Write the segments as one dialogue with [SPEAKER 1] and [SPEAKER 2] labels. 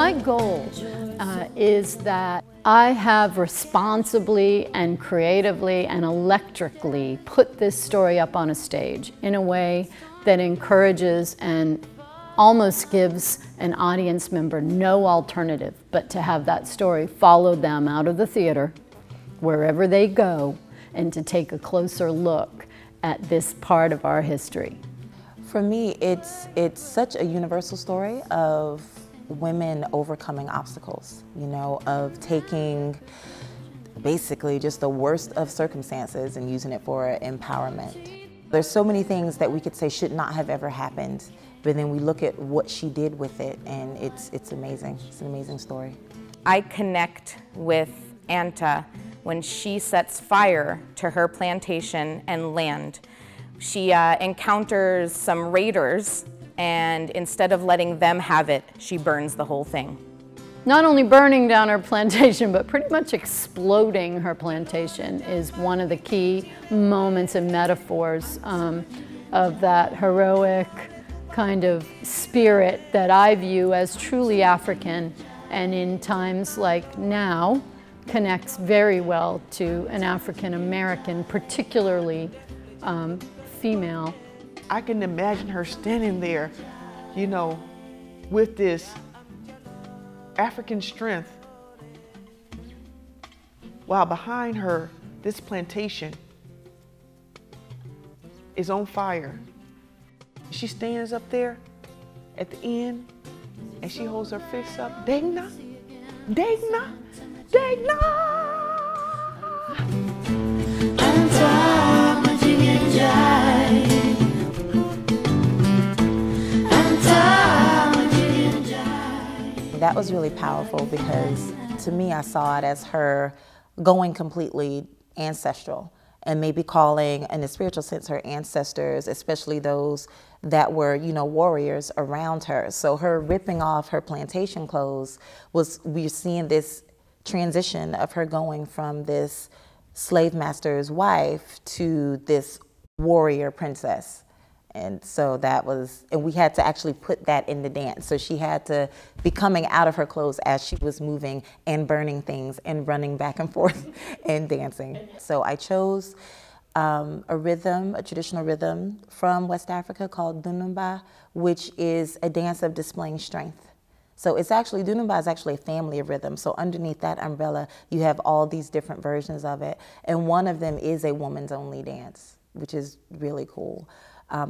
[SPEAKER 1] My goal is that I have responsibly and creatively and electrically put this story up on a stage in a way that encourages and almost gives an audience member no alternative but to have that story follow them out of the theater, wherever they go, and to take a closer look at this part of our history.
[SPEAKER 2] For me, it's such a universal story of women overcoming obstacles, you know, of taking basically just the worst of circumstances and using it for empowerment. There's so many things that we could say should not have ever happened, but then we look at what she did with it, and it's amazing. It's an amazing story.
[SPEAKER 3] I connect with Anta when she sets fire to her plantation and land. She encounters some raiders, and instead of letting them have it, she burns the whole thing.
[SPEAKER 1] Not only burning down her plantation, but pretty much exploding her plantation is one of the key moments and metaphors of that heroic kind of spirit that I view as truly African, and in times like now connects very well to an African American, particularly female.
[SPEAKER 4] I can imagine her standing there, you know, with this African strength, while behind her, this plantation is on fire. She stands up there at the end and she holds her fist up, Degna, Degna, Degna.
[SPEAKER 2] That was really powerful because to me I saw it as her going completely ancestral and maybe calling, in a spiritual sense, her ancestors, especially those that were, you know, warriors around her. So her ripping off her plantation clothes we're seeing this transition of her going from this slave master's wife to this warrior princess. And so that was, and we had to actually put that in the dance. So she had to be coming out of her clothes as she was moving and burning things and running back and forth and dancing. So I chose a rhythm, a traditional rhythm from West Africa called Dunumba, which is a dance of displaying strength. So it's actually, Dunumba is actually a family of rhythms. So underneath that umbrella, you have all these different versions of it. And one of them is a woman's only dance, which is really cool.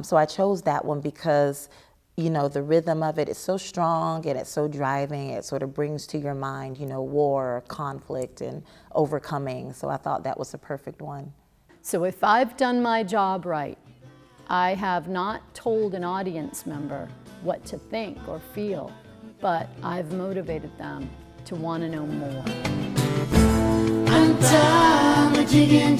[SPEAKER 2] So I chose that one because, you know, the rhythm of it is so strong and it's so driving. It sort of brings to your mind, you know, war, conflict, and overcoming. So I thought that was the perfect one.
[SPEAKER 1] So if I've done my job right, I have not told an audience member what to think or feel, but I've motivated them to want to know more. Majigeen.